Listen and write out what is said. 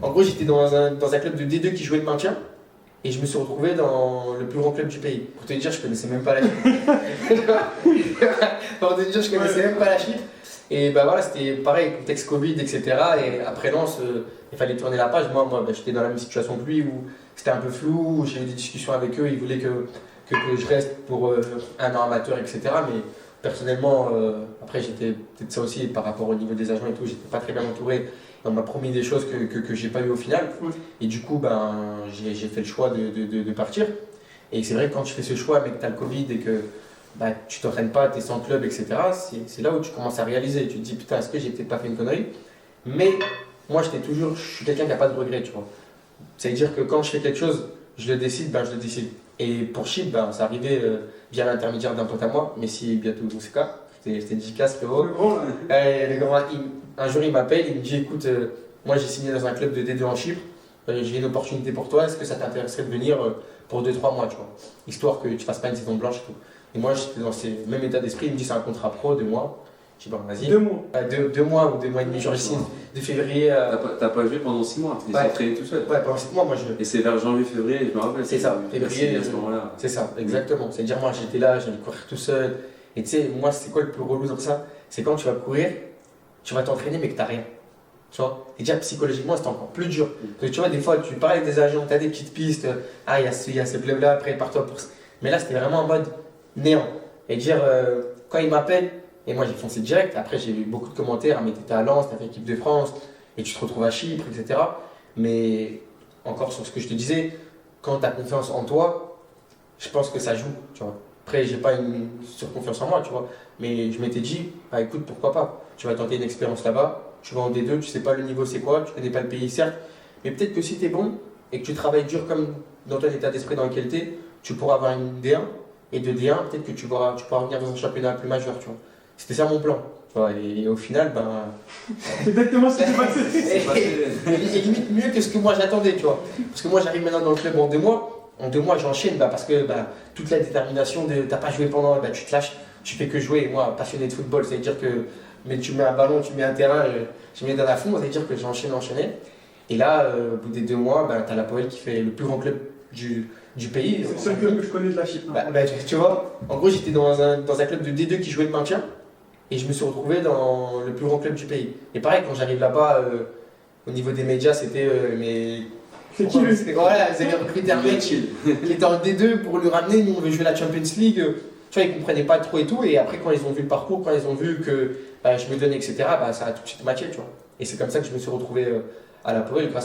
En gros, j'étais dans un club de D2 qui jouait le maintien. Et je me suis retrouvé dans le plus grand club du pays. Pour te dire, je connaissais même pas la Chypre. Pour te dire, je connaissais même pas la Chypre. Et bah voilà, c'était pareil, contexte Covid, etc. Et après Lens, il fallait tourner la page. Moi j'étais dans la même situation que lui où c'était un peu flou, où j'ai eu des discussions avec eux, ils voulaient que je reste pour un an amateur, etc. Mais personnellement, après j'étais peut-être ça aussi par rapport au niveau des agents et tout, j'étais pas très bien entouré. On m'a promis des choses que j'ai pas eu au final. Et du coup, ben, j'ai fait le choix de partir. Et c'est vrai que quand tu fais ce choix, mais que tu as le Covid et que bah, tu t'entraînes pas, tu es sans club, etc., c'est là où tu commences à réaliser. Tu te dis, putain, est-ce que j'ai peut-être pas fait une connerie? Mais moi, je suis quelqu'un qui n'a pas de regrets, tu vois. Ça veut dire que quand je fais quelque chose, je le décide, ben, je le décide. Et pour Chypre, ben, c'est arrivé via l'intermédiaire d'un pote à moi, Messi bientôt dans ce cas. C'était efficace, frérot. Un jour, il m'appelle, il me dit, écoute, moi j'ai signé dans un club de D2 en Chypre, j'ai une opportunité pour toi, est-ce que ça t'intéresserait de venir pour 2-3 mois, tu vois, histoire que tu fasses pas une saison blanche et tout. Et moi, j'étais dans ce même état d'esprit, il me dit, c'est un contrat pro, 2 mois. Je dis, bon, vas-y. 2 mois. 2 mois ou 2 mois et demi, genre, je signe de février. T'as pas joué pendant 6 mois, tu t'es entraîné tout seul. Ouais, pendant 7 mois, moi je. Et c'est vers janvier-février, je me rappelle. C'est ça, février. À ce moment-là. C'est ça, exactement. C'est-à-dire, moi j'étais là, j'allais courir tout seul. Et tu sais, moi, c'est quoi le plus relou dans ça? C'est quand tu vas courir, tu vas t'entraîner, mais que t'as rien. Tu vois? Et déjà, psychologiquement, c'est encore plus dur. Parce que tu vois, des fois, tu parles avec des agents, tu as des petites pistes. Ah, il y a ce club-là, après, pars-toi pour ça. Mais là, c'était vraiment en mode néant. Et dire, quand il m'appelle, et moi j'ai foncé direct. Après, j'ai eu beaucoup de commentaires. Mais t'étais à Lens, t'as fait équipe de France, et tu te retrouves à Chypre, etc. Mais encore sur ce que je te disais, quand tu as confiance en toi, je pense que ça joue. Tu vois. Après, j'ai pas une surconfiance en moi, tu vois. Mais je m'étais dit, bah écoute, pourquoi pas? Tu vas tenter une expérience là-bas. Tu vas en D2, tu sais pas le niveau c'est quoi, tu connais pas le pays certes, mais peut-être que si tu es bon et que tu travailles dur comme dans ton état d'esprit dans lequel tu es, tu pourras avoir une D1 et de D1, peut-être que tu pourras venir dans un championnat plus majeur, tu vois. C'était ça mon plan. Tu vois, et au final, ben. C'est exactement ce qui s'est passé. Et limite mieux que ce que moi j'attendais, tu vois. Parce que moi j'arrive maintenant dans le club en 2 mois. En 2 mois, j'enchaîne parce que toute la détermination de t'as pas joué pendant, tu te lâches, tu fais que jouer. Et moi, passionné de football, ça veut dire que mais tu mets un ballon, tu mets un terrain, je mets dans la fond, ça veut dire que j'enchaîne. Et là, au bout des 2 mois, tu as la Poel qui fait le plus grand club du pays. C'est le seul club que je connais de la Chypre. Tu vois, en gros, j'étais dans un club de D2 qui jouait le maintien et je me suis retrouvé dans le plus grand club du pays. Et pareil, quand j'arrive là-bas, au niveau des médias, c'était mais. C'est qui lui? Voilà, ils avaient recruté un mec qui était en D2 pour le ramener. Nous, on veut jouer la Champions League. Tu vois, ils comprenaient pas trop et tout. Et après, quand ils ont vu le parcours, quand ils ont vu que je me donnais, etc., ça a tout de suite matché, tu vois. Et c'est comme ça que je me suis retrouvé à la Poel grâce